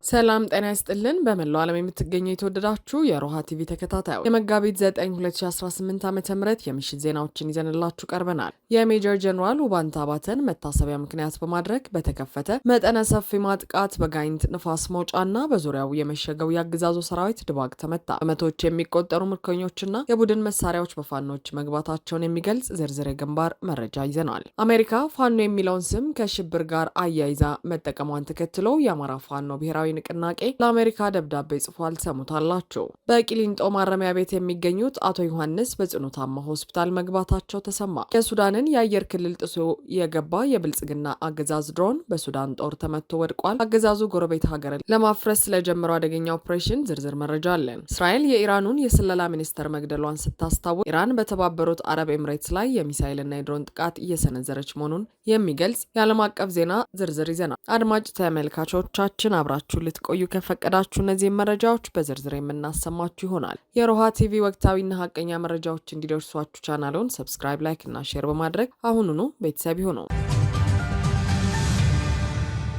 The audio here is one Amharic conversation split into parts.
ሰላም ጤና ይስጥልን በመላው ዓለም የምትገኙ የተወደዳችሁ የሮሃ ቲቪ ተከታታዮች የመጋቢት 9 2018 ዓ.ም የምሽት ዜናዎችን ይዘንላችሁ ቀርበናል። የሜጀር ጀነራል ውባንታ ባተን መታሰቢያ ምክንያት በማድረግ በተከፈተ መጠነ ሰፊ ማጥቃት በጋይንት ንፋስ መውጫና በዙሪያው የመሸገው የአገዛዙ ሰራዊት ድባቅ ተመታ። በመቶዎች የሚቆጠሩ ምርኮኞችና የቡድን መሳሪያዎች በፋኖች መግባታቸውን የሚገልጽ ዝርዝር የግንባር መረጃ ይዘናል። አሜሪካ ፋኖ የሚለውን ስም ከሽብር ጋር አያይዛ መጠቀሟን ተከትሎ የአማራ ፋኖ ብሔራዊ ንቅናቄ ለአሜሪካ ደብዳቤ ጽፏል። ሰሙታላችሁ። በቂሊንጦ ማረሚያ ቤት የሚገኙት አቶ ዮሐንስ በጽኑ ታማ ሆስፒታል መግባታቸው ተሰማ። የሱዳንን የአየር ክልል ጥሶ የገባ የብልጽግና አገዛዝ ድሮን በሱዳን ጦር ተመቶ ወድቋል። አገዛዙ ጎረቤት ሀገርን ለማፍረስ ስለጀመረው አደገኛ ኦፕሬሽን ዝርዝር መረጃ አለን። እስራኤል የኢራኑን የስለላ ሚኒስተር መግደሏን ስታስታውቅ ኢራን በተባበሩት አረብ ኤምሬትስ ላይ የሚሳይልና የድሮን ጥቃት እየሰነዘረች መሆኑን የሚገልጽ የዓለም አቀፍ ዜና ዝርዝር ይዘናል። አድማጭ ተመልካቾቻችን አብራችሁ ልትቆዩ ከፈቀዳችሁ እነዚህ መረጃዎች በዝርዝር የምናሰማችሁ ይሆናል። የሮሃ ቲቪ ወቅታዊና ሀቀኛ መረጃዎች እንዲደርሷችሁ ቻናሉን ሰብስክራይብ፣ ላይክ እና ሼር በማድረግ አሁኑኑ ቤተሰብ ይሁኑ።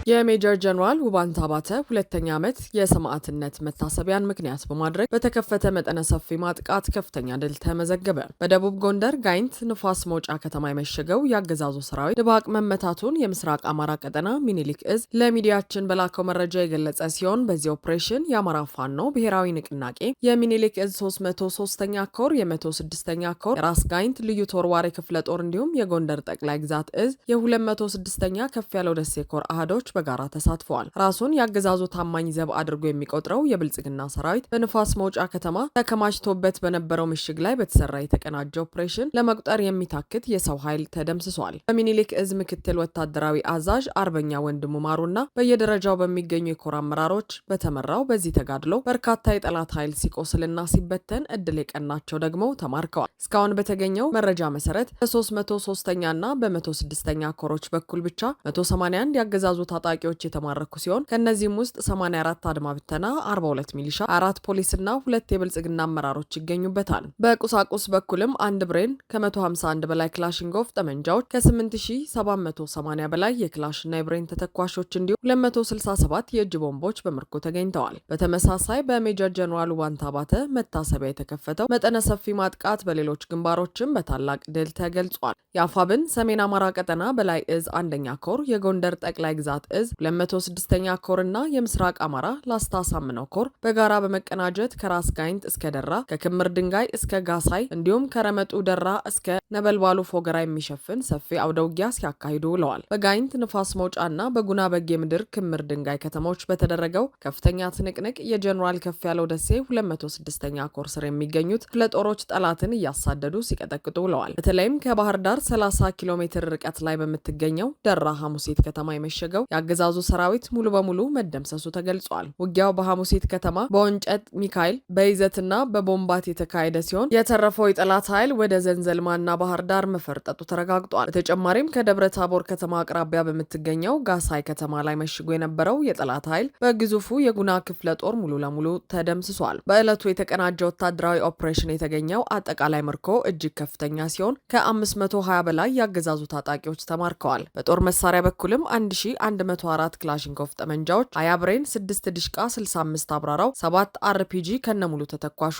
የሜጀር ጀነራል ውባንታ ባተ ሁለተኛ ዓመት የሰማዕትነት መታሰቢያን ምክንያት በማድረግ በተከፈተ መጠነ ሰፊ ማጥቃት ከፍተኛ ድል ተመዘገበ። በደቡብ ጎንደር ጋይንት ንፋስ መውጫ ከተማ የመሸገው የአገዛዙ ሰራዊት ድባቅ መመታቱን የምስራቅ አማራ ቀጠና ሚኒሊክ እዝ ለሚዲያችን በላከው መረጃ የገለጸ ሲሆን በዚህ ኦፕሬሽን የአማራ ፋኖ ብሔራዊ ንቅናቄ የሚኒሊክ እዝ 303ኛ ኮር የ106ኛ ኮር የራስ ጋይንት ልዩ ተወርዋሪ ክፍለ ጦር እንዲሁም የጎንደር ጠቅላይ ግዛት እዝ የ206ኛ ከፍ ያለው ደሴ ኮር አህዶች በጋራ ተሳትፈዋል። ራሱን የአገዛዙ ታማኝ ዘብ አድርጎ የሚቆጥረው የብልጽግና ሰራዊት በንፋስ መውጫ ከተማ ተከማችቶበት በነበረው ምሽግ ላይ በተሰራ የተቀናጀ ኦፕሬሽን ለመቁጠር የሚታክት የሰው ኃይል ተደምስሷል። በሚኒሊክ እዝ ምክትል ወታደራዊ አዛዥ አርበኛ ወንድሙ ማሩና በየደረጃው በሚገኙ የኮር አመራሮች በተመራው በዚህ ተጋድሎ በርካታ የጠላት ኃይል ሲቆስልና ሲበተን እድል የቀናቸው ደግሞ ተማርከዋል። እስካሁን በተገኘው መረጃ መሰረት በ303ኛና በ106ኛ ኮሮች በኩል ብቻ 181 ያገዛዙ ታጣቂዎች የተማረኩ ሲሆን ከነዚህም ውስጥ 84 አድማ ብተና፣ 42 ሚሊሻ፣ 4 ፖሊስና 2 የብልጽግና አመራሮች ይገኙበታል። በቁሳቁስ በኩልም አንድ ብሬን፣ ከ151 በላይ ክላሽንጎቭ ጠመንጃዎች፣ ከ8780 በላይ የክላሽና የብሬን ተተኳሾች እንዲሁም 267 የእጅ ቦምቦች በምርኮ ተገኝተዋል። በተመሳሳይ በሜጀር ጀነራል ውባንታ ባተ መታሰቢያ የተከፈተው መጠነ ሰፊ ማጥቃት በሌሎች ግንባሮችም በታላቅ ድል ተገልጿል። የአፋብን ሰሜን አማራ ቀጠና በላይ እዝ አንደኛ ኮር የጎንደር ጠቅላይ ግዛት እዝ 206ኛ ኮር እና የምስራቅ አማራ ላስታ ሳምነው ኮር በጋራ በመቀናጀት ከራስ ጋይንት እስከ ደራ ከክምር ድንጋይ እስከ ጋሳይ እንዲሁም ከረመጡ ደራ እስከ ነበልባሉ ፎገራ የሚሸፍን ሰፊ አውደ ውጊያ ሲያካሂዱ ውለዋል። በጋይንት ንፋስ መውጫና በጉና በጌ ምድር ክምር ድንጋይ ከተሞች በተደረገው ከፍተኛ ትንቅንቅ የጀነራል ከፍ ያለው ደሴ 206ኛ ኮር ስር የሚገኙት ክፍለ ጦሮች ጠላትን እያሳደዱ ሲቀጠቅጡ ውለዋል። በተለይም ከባህር ዳር 30 ኪሎ ሜትር ርቀት ላይ በምትገኘው ደራ ሐሙሲት ከተማ የመሸገው የአገዛዙ ሰራዊት ሙሉ በሙሉ መደምሰሱ ተገልጿል። ውጊያው በሐሙሲት ከተማ በወንጨት ሚካኤል በይዘትና በቦምባት የተካሄደ ሲሆን የተረፈው የጠላት ኃይል ወደ ዘንዘልማና ባህር ዳር መፈርጠጡ ተረጋግጧል። በተጨማሪም ከደብረ ታቦር ከተማ አቅራቢያ በምትገኘው ጋሳይ ከተማ ላይ መሽጎ የነበረው የጠላት ኃይል በግዙፉ የጉና ክፍለ ጦር ሙሉ ለሙሉ ተደምስሷል። በዕለቱ የተቀናጀ ወታደራዊ ኦፕሬሽን የተገኘው አጠቃላይ ምርኮ እጅግ ከፍተኛ ሲሆን ከ520 በላይ ያገዛዙ ታጣቂዎች ተማርከዋል። በጦር መሳሪያ በኩልም 1104 ክላሽንኮቭ ጠመንጃዎች፣ 20 ብሬን፣ 6 ዲሽቃ፣ 65 አብራራው፣ 7 አርፒጂ ከነሙሉ ተተኳሹ፣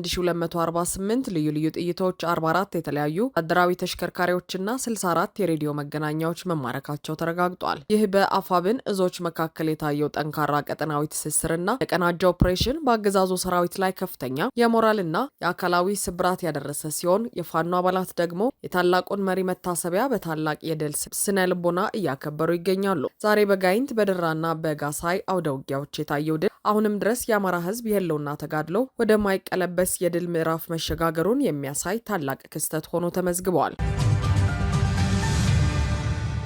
131248 ልዩ ልዩ ጥይቶች፣ 44 የተለያዩ ወታደራዊ ተሽከርካሪዎችና 64 የሬዲዮ መገናኛዎች መማረካቸው ተረጋግጧል። ይህ በአፋብን እዞች መካከል የታየው ጠንካራ ቀጠናዊ ትስስርና የቀናጀ ኦፕሬሽን በአገዛዙ ሰራዊት ላይ ከፍተኛ የሞራልና የአካላዊ ስብራት ያደረሰ ሲሆን የፋኖ አባላት ደግሞ የታላቁን መሪ መታሰቢያ በታላቅ የድል ስነ ልቦና እያከበሩ ይገኛሉ። ዛሬ በጋይንት በድራና በጋሳይ አውደ ውጊያዎች የታየው ድል አሁንም ድረስ የአማራ ሕዝብ የህልውና ተጋድሎ ወደማይቀለበስ የድል ምዕራፍ መሸጋገሩን የሚያሳይ ታላቅ ክስተት ሆኖ ተመዝግቧል።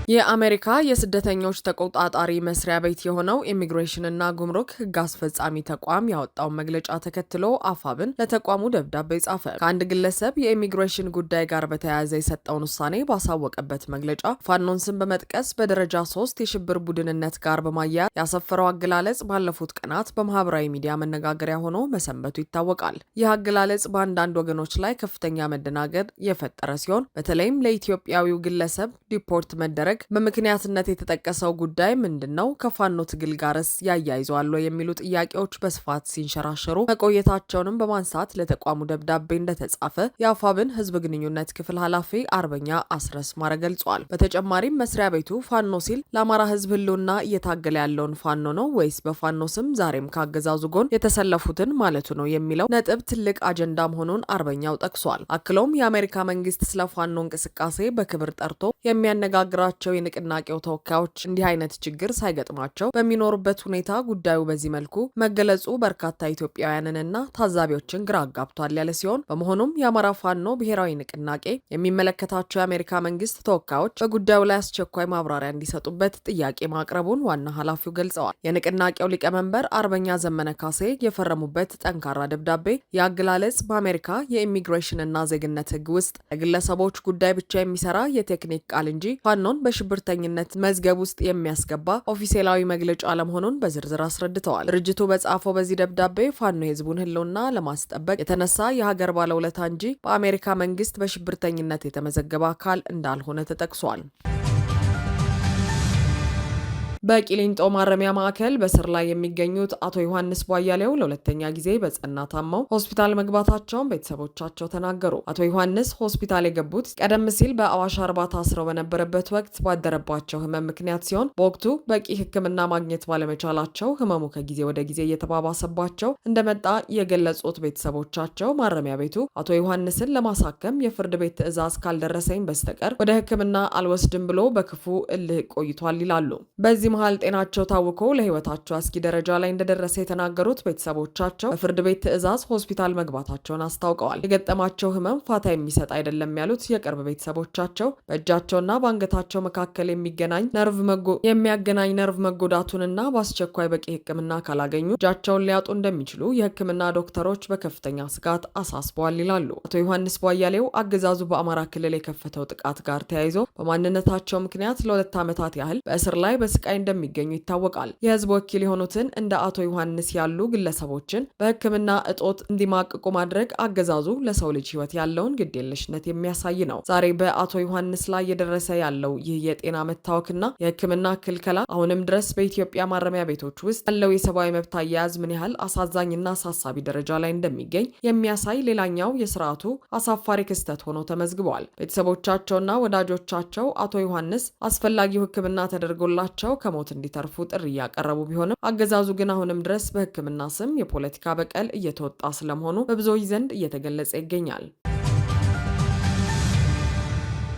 የአሜሪካ የስደተኞች ተቆጣጣሪ መስሪያ ቤት የሆነው ኢሚግሬሽንና ጉምሩክ ህግ አስፈጻሚ ተቋም ያወጣውን መግለጫ ተከትሎ አፋብን ለተቋሙ ደብዳቤ ጻፈ። ከአንድ ግለሰብ የኢሚግሬሽን ጉዳይ ጋር በተያያዘ የሰጠውን ውሳኔ ባሳወቀበት መግለጫ ፋኖን ስም በመጥቀስ በደረጃ 3 የሽብር ቡድንነት ጋር በማያያዝ ያሰፈረው አገላለጽ ባለፉት ቀናት በማህበራዊ ሚዲያ መነጋገሪያ ሆኖ መሰንበቱ ይታወቃል። ይህ አገላለጽ በአንዳንድ ወገኖች ላይ ከፍተኛ መደናገር የፈጠረ ሲሆን በተለይም ለኢትዮጵያዊው ግለሰብ ዲፖርት መደረግ በማድረግ በምክንያትነት የተጠቀሰው ጉዳይ ምንድነው? ከፋኖ ትግል ጋርስ ያያይዘዋል የሚሉ ጥያቄዎች በስፋት ሲንሸራሸሩ መቆየታቸውንም በማንሳት ለተቋሙ ደብዳቤ እንደተጻፈ የአፋብን ህዝብ ግንኙነት ክፍል ኃላፊ አርበኛ አስረስ ማረ ገልጿል። በተጨማሪም መስሪያ ቤቱ ፋኖ ሲል ለአማራ ህዝብ ህልውና እየታገለ ያለውን ፋኖ ነው ወይስ በፋኖ ስም ዛሬም ካገዛዙ ጎን የተሰለፉትን ማለቱ ነው የሚለው ነጥብ ትልቅ አጀንዳ መሆኑን አርበኛው ጠቅሷል። አክለውም የአሜሪካ መንግስት ስለ ፋኖ እንቅስቃሴ በክብር ጠርቶ የሚያነጋግራቸው የንቅናቄው ተወካዮች እንዲህ አይነት ችግር ሳይገጥማቸው በሚኖሩበት ሁኔታ ጉዳዩ በዚህ መልኩ መገለጹ በርካታ ኢትዮጵያውያንንና ታዛቢዎችን ግራ አጋብቷል ያለ ሲሆን በመሆኑም የአማራ ፋኖ ብሔራዊ ንቅናቄ የሚመለከታቸው የአሜሪካ መንግስት ተወካዮች በጉዳዩ ላይ አስቸኳይ ማብራሪያ እንዲሰጡበት ጥያቄ ማቅረቡን ዋና ኃላፊው ገልጸዋል። የንቅናቄው ሊቀመንበር አርበኛ ዘመነ ካሴ የፈረሙበት ጠንካራ ደብዳቤ የአገላለጽ በአሜሪካ የኢሚግሬሽንና ዜግነት ህግ ውስጥ ለግለሰቦች ጉዳይ ብቻ የሚሰራ የቴክኒክ ቃል እንጂ ፋኖን በሽብርተኝነት መዝገብ ውስጥ የሚያስገባ ኦፊሴላዊ መግለጫ አለመሆኑን በዝርዝር አስረድተዋል። ድርጅቱ በጻፈው በዚህ ደብዳቤ ፋኖ የህዝቡን ህልውና ለማስጠበቅ የተነሳ የሀገር ባለውለታ እንጂ በአሜሪካ መንግስት በሽብርተኝነት የተመዘገበ አካል እንዳልሆነ ተጠቅሷል። በቂሊንጦ ማረሚያ ማዕከል በስር ላይ የሚገኙት አቶ ዮሐንስ ቧያሌው ለሁለተኛ ጊዜ በጸና ታመው ሆስፒታል መግባታቸውን ቤተሰቦቻቸው ተናገሩ። አቶ ዮሐንስ ሆስፒታል የገቡት ቀደም ሲል በአዋሽ አርባ ታስረው በነበረበት ወቅት ባደረባቸው ህመም ምክንያት ሲሆን በወቅቱ በቂ ሕክምና ማግኘት ባለመቻላቸው ህመሙ ከጊዜ ወደ ጊዜ እየተባባሰባቸው እንደመጣ የገለጹት ቤተሰቦቻቸው ማረሚያ ቤቱ አቶ ዮሐንስን ለማሳከም የፍርድ ቤት ትዕዛዝ ካልደረሰኝ በስተቀር ወደ ሕክምና አልወስድም ብሎ በክፉ እልህ ቆይቷል ይላሉ። በዚህ መሃል ጤናቸው ታውኮ ለህይወታቸው አስጊ ደረጃ ላይ እንደደረሰ የተናገሩት ቤተሰቦቻቸው በፍርድ ቤት ትዕዛዝ ሆስፒታል መግባታቸውን አስታውቀዋል። የገጠማቸው ህመም ፋታ የሚሰጥ አይደለም ያሉት የቅርብ ቤተሰቦቻቸው በእጃቸውና በአንገታቸው መካከል የሚያገናኝ ነርቭ መጎዳቱንና በአስቸኳይ በቂ ህክምና ካላገኙ እጃቸውን ሊያጡ እንደሚችሉ የህክምና ዶክተሮች በከፍተኛ ስጋት አሳስበዋል ይላሉ። አቶ ዮሐንስ ቧያሌው አገዛዙ በአማራ ክልል የከፈተው ጥቃት ጋር ተያይዞ በማንነታቸው ምክንያት ለ2 ዓመታት ያህል በእስር ላይ በስቃይ እንደሚገኙ ይታወቃል። የህዝብ ወኪል የሆኑትን እንደ አቶ ዮሐንስ ያሉ ግለሰቦችን በህክምና እጦት እንዲማቅቁ ማድረግ አገዛዙ ለሰው ልጅ ህይወት ያለውን ግዴለሽነት የሚያሳይ ነው። ዛሬ በአቶ ዮሐንስ ላይ የደረሰ ያለው ይህ የጤና መታወክና የህክምና ክልከላ አሁንም ድረስ በኢትዮጵያ ማረሚያ ቤቶች ውስጥ ያለው የሰብአዊ መብት አያያዝ ምን ያህል አሳዛኝና አሳሳቢ ደረጃ ላይ እንደሚገኝ የሚያሳይ ሌላኛው የስርዓቱ አሳፋሪ ክስተት ሆኖ ተመዝግበዋል። ቤተሰቦቻቸውና ወዳጆቻቸው አቶ ዮሐንስ አስፈላጊው ህክምና ተደርጎላቸው ከሞት እንዲተርፉ ጥሪ እያቀረቡ ቢሆንም አገዛዙ ግን አሁንም ድረስ በህክምና ስም የፖለቲካ በቀል እየተወጣ ስለመሆኑ በብዙዎች ዘንድ እየተገለጸ ይገኛል።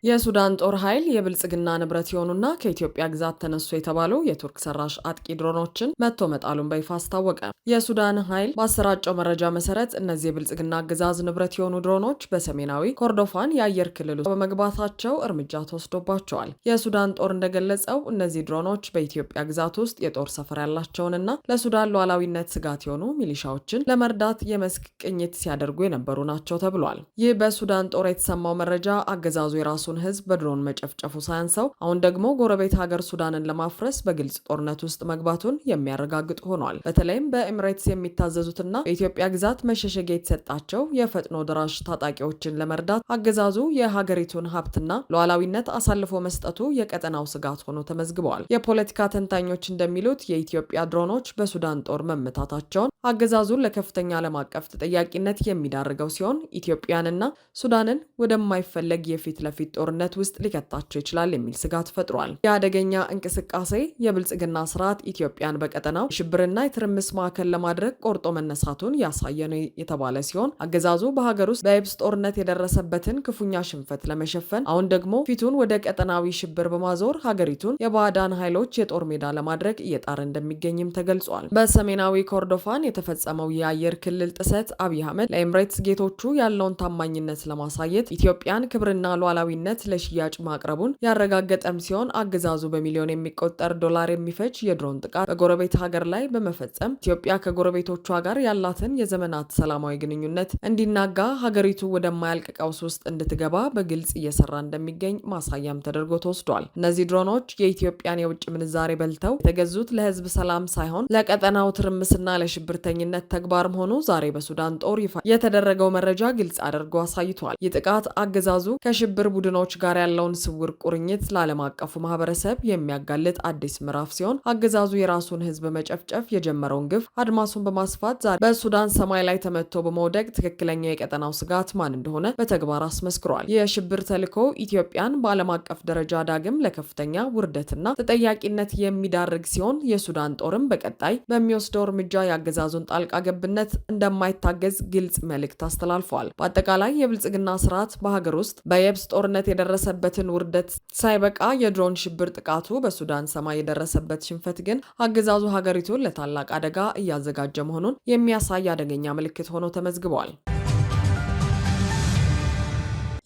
የሱዳን ጦር ኃይል የብልጽግና ንብረት የሆኑና ከኢትዮጵያ ግዛት ተነሱ የተባሉ የቱርክ ሰራሽ አጥቂ ድሮኖችን መቶ መጣሉን በይፋ አስታወቀ። የሱዳን ኃይል ባሰራጨው መረጃ መሰረት እነዚህ የብልጽግና አገዛዝ ንብረት የሆኑ ድሮኖች በሰሜናዊ ኮርዶፋን የአየር ክልል ውስጥ በመግባታቸው እርምጃ ተወስዶባቸዋል። የሱዳን ጦር እንደገለጸው እነዚህ ድሮኖች በኢትዮጵያ ግዛት ውስጥ የጦር ሰፈር ያላቸውንና ለሱዳን ሉዓላዊነት ስጋት የሆኑ ሚሊሻዎችን ለመርዳት የመስክ ቅኝት ሲያደርጉ የነበሩ ናቸው ተብሏል። ይህ በሱዳን ጦር የተሰማው መረጃ አገዛዙ የራሱ ህዝብ በድሮን መጨፍጨፉ ሳያንሰው አሁን ደግሞ ጎረቤት ሀገር ሱዳንን ለማፍረስ በግልጽ ጦርነት ውስጥ መግባቱን የሚያረጋግጥ ሆኗል። በተለይም በኤምሬትስ የሚታዘዙትና በኢትዮጵያ ግዛት መሸሸጊያ የተሰጣቸው የፈጥኖ ደራሽ ታጣቂዎችን ለመርዳት አገዛዙ የሀገሪቱን ሀብትና ሉዓላዊነት አሳልፎ መስጠቱ የቀጠናው ስጋት ሆኖ ተመዝግበዋል። የፖለቲካ ተንታኞች እንደሚሉት የኢትዮጵያ ድሮኖች በሱዳን ጦር መመታታቸውን አገዛዙን ለከፍተኛ ዓለም አቀፍ ተጠያቂነት የሚዳርገው ሲሆን ኢትዮጵያንና ሱዳንን ወደማይፈለግ የፊት ለፊት ጦርነት ውስጥ ሊከታቸው ይችላል የሚል ስጋት ፈጥሯል። የአደገኛ እንቅስቃሴ የብልጽግና ስርዓት ኢትዮጵያን በቀጠናው ሽብርና የትርምስ ማዕከል ለማድረግ ቆርጦ መነሳቱን ያሳየ ነው የተባለ ሲሆን አገዛዙ በሀገር ውስጥ በየብስ ጦርነት የደረሰበትን ክፉኛ ሽንፈት ለመሸፈን አሁን ደግሞ ፊቱን ወደ ቀጠናዊ ሽብር በማዞር ሀገሪቱን የባዕዳን ኃይሎች የጦር ሜዳ ለማድረግ እየጣረ እንደሚገኝም ተገልጿል። በሰሜናዊ ኮርዶፋን የተፈጸመው የአየር ክልል ጥሰት አብይ አህመድ ለኤምሬትስ ጌቶቹ ያለውን ታማኝነት ለማሳየት ኢትዮጵያን ክብርና ሉዓላዊነት ለሽያጭ ማቅረቡን ያረጋገጠም ሲሆን አገዛዙ በሚሊዮን የሚቆጠር ዶላር የሚፈጅ የድሮን ጥቃት በጎረቤት ሀገር ላይ በመፈጸም ኢትዮጵያ ከጎረቤቶቿ ጋር ያላትን የዘመናት ሰላማዊ ግንኙነት እንዲናጋ ሀገሪቱ ወደማያልቅ ቀውስ ውስጥ እንድትገባ በግልጽ እየሰራ እንደሚገኝ ማሳያም ተደርጎ ተወስዷል። እነዚህ ድሮኖች የኢትዮጵያን የውጭ ምንዛሬ በልተው የተገዙት ለህዝብ ሰላም ሳይሆን ለቀጠናው ትርምስና ለሽብርተኝነት ተግባር መሆኑ ዛሬ በሱዳን ጦር ይፋ የተደረገው መረጃ ግልጽ አድርጎ አሳይቷል። ይህ ጥቃት አገዛዙ ከሽብር ቡድኖ ቡድኖች ጋር ያለውን ስውር ቁርኝት ለዓለም አቀፉ ማህበረሰብ የሚያጋልጥ አዲስ ምዕራፍ ሲሆን አገዛዙ የራሱን ህዝብ መጨፍጨፍ የጀመረውን ግፍ አድማሱን በማስፋት ዛሬ በሱዳን ሰማይ ላይ ተመቶ በመውደቅ ትክክለኛው የቀጠናው ስጋት ማን እንደሆነ በተግባር አስመስክሯል። የሽብር ተልዕኮ ኢትዮጵያን በዓለም አቀፍ ደረጃ ዳግም ለከፍተኛ ውርደትና ተጠያቂነት የሚዳርግ ሲሆን የሱዳን ጦርም በቀጣይ በሚወስደው እርምጃ የአገዛዙን ጣልቃ ገብነት እንደማይታገዝ ግልጽ መልእክት አስተላልፈዋል። በአጠቃላይ የብልጽግና ስርዓት በሀገር ውስጥ በየብስ ጦርነት የደረሰበትን ውርደት ሳይበቃ የድሮን ሽብር ጥቃቱ በሱዳን ሰማይ የደረሰበት ሽንፈት ግን አገዛዙ ሀገሪቱን ለታላቅ አደጋ እያዘጋጀ መሆኑን የሚያሳይ አደገኛ ምልክት ሆኖ ተመዝግቧል።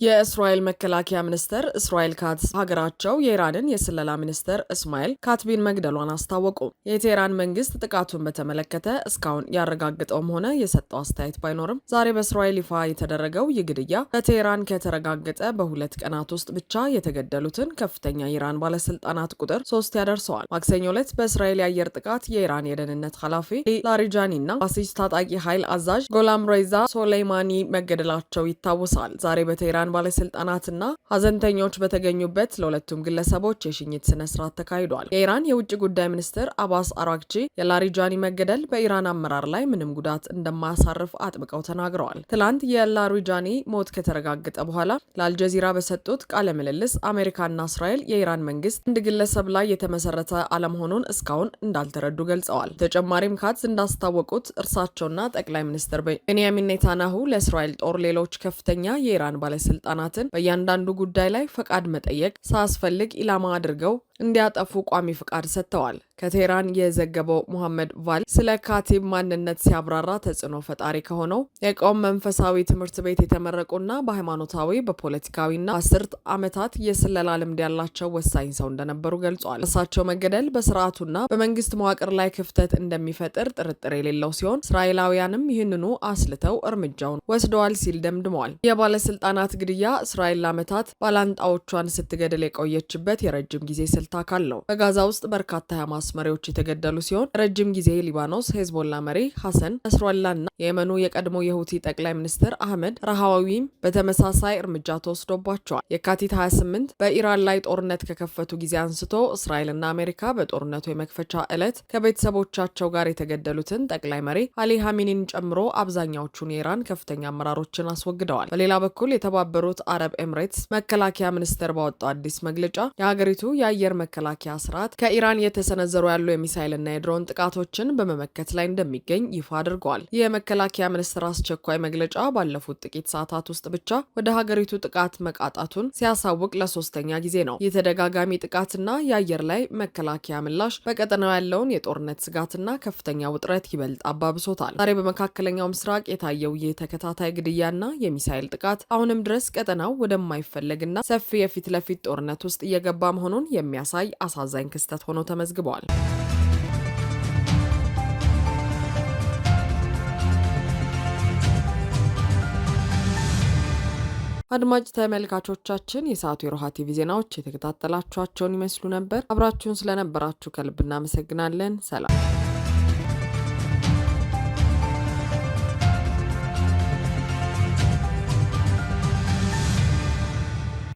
የእስራኤል መከላከያ ሚኒስትር እስራኤል ካትዝ ሀገራቸው የኢራንን የስለላ ሚኒስትር እስማኤል ካትቢን መግደሏን አስታወቁ። የቴህራን መንግስት ጥቃቱን በተመለከተ እስካሁን ያረጋግጠውም ሆነ የሰጠው አስተያየት ባይኖርም ዛሬ በእስራኤል ይፋ የተደረገው ይህ ግድያ በቴህራን ከተረጋገጠ በ2 ቀናት ውስጥ ብቻ የተገደሉትን ከፍተኛ የኢራን ባለስልጣናት ቁጥር 3 ያደርሰዋል። ማክሰኞ ዕለት በእስራኤል የአየር ጥቃት የኢራን የደህንነት ኃላፊ ላሪጃኒ እና ባሲጅ ታጣቂ ኃይል አዛዥ ጎላም ሬዛ ሶሌይማኒ መገደላቸው ይታወሳል። ዛሬ በቴህራን ባለስልጣናትና ሀዘንተኞች በተገኙበት ለሁለቱም ግለሰቦች የሽኝት ስነ ስርዓት ተካሂዷል። የኢራን የውጭ ጉዳይ ሚኒስትር አባስ አራግቺ የላሪጃኒ መገደል በኢራን አመራር ላይ ምንም ጉዳት እንደማያሳርፍ አጥብቀው ተናግረዋል። ትላንት የላሪጃኒ ሞት ከተረጋገጠ በኋላ ለአልጀዚራ በሰጡት ቃለ ምልልስ አሜሪካና እስራኤል የኢራን መንግስት አንድ ግለሰብ ላይ የተመሰረተ አለመሆኑን እስካሁን እንዳልተረዱ ገልጸዋል። ተጨማሪም ካትዝ እንዳስታወቁት እርሳቸውና ጠቅላይ ሚኒስትር ቤንያሚን ኔታንያሁ ለእስራኤል ጦር ሌሎች ከፍተኛ የኢራን ባለስልጣናትን በእያንዳንዱ ጉዳይ ላይ ፈቃድ መጠየቅ ሳያስፈልግ ኢላማ አድርገው እንዲያጠፉ ቋሚ ፍቃድ ሰጥተዋል። ከቴህራን የዘገበው ሙሐመድ ቫል ስለ ካቲብ ማንነት ሲያብራራ ተጽዕኖ ፈጣሪ ከሆነው የቆም መንፈሳዊ ትምህርት ቤት የተመረቁና በሃይማኖታዊ በፖለቲካዊና 10 ዓመታት የስለላ ልምድ ያላቸው ወሳኝ ሰው እንደነበሩ ገልጿል። እሳቸው መገደል በስርዓቱና በመንግስት መዋቅር ላይ ክፍተት እንደሚፈጥር ጥርጥር የሌለው ሲሆን እስራኤላውያንም ይህንኑ አስልተው እርምጃውን ወስደዋል ሲል ደምድመዋል። የባለስልጣናት ግድያ እስራኤል ለዓመታት ባላንጣዎቿን ስትገድል የቆየችበት የረጅም ጊዜ ስልት አካል ነው። በጋዛ ውስጥ በርካታ የሐማስ መሪዎች የተገደሉ ሲሆን ረጅም ጊዜ ሊባኖስ ሄዝቦላ መሪ ሐሰን ነስራላህና የየመኑ የቀድሞ የሁቲ ጠቅላይ ሚኒስትር አህመድ ራሃዊም በተመሳሳይ እርምጃ ተወስዶባቸዋል። የካቲት 28 በኢራን ላይ ጦርነት ከከፈቱ ጊዜ አንስቶ እስራኤልና አሜሪካ በጦርነቱ የመክፈቻ ዕለት ከቤተሰቦቻቸው ጋር የተገደሉትን ጠቅላይ መሪ አሊ ሀሚኒን ጨምሮ አብዛኛዎቹን የኢራን ከፍተኛ አመራሮችን አስወግደዋል። በሌላ በኩል የተባበሩት አረብ ኤምሬትስ መከላከያ ሚኒስቴር ባወጣው አዲስ መግለጫ የሀገሪቱ የአየር መከላከያ ስርዓት ከኢራን የተሰነዘሩ ያሉ የሚሳይልና የድሮን ጥቃቶችን በመመከት ላይ እንደሚገኝ ይፋ አድርገዋል። የመከላከያ ሚኒስቴር አስቸኳይ መግለጫ ባለፉት ጥቂት ሰዓታት ውስጥ ብቻ ወደ ሀገሪቱ ጥቃት መቃጣቱን ሲያሳውቅ ለሶስተኛ ጊዜ ነው። የተደጋጋሚ ጥቃትና የአየር ላይ መከላከያ ምላሽ በቀጠናው ያለውን የጦርነት ስጋትና ከፍተኛ ውጥረት ይበልጥ አባብሶታል። ዛሬ በመካከለኛው ምስራቅ የታየው ይህ ተከታታይ ግድያና የሚሳይል ጥቃት አሁንም ድረስ ቀጠናው ወደማይፈለግና ሰፊ የፊት ለፊት ጦርነት ውስጥ እየገባ መሆኑን የሚያሳይ አሳዛኝ ክስተት ሆኖ ተመዝግቧል። አድማጭ ተመልካቾቻችን የሰዓቱ የሮሃ ቲቪ ዜናዎች የተከታተላችኋቸውን ይመስሉ ነበር። አብራችሁን ስለነበራችሁ ከልብ እናመሰግናለን። ሰላም።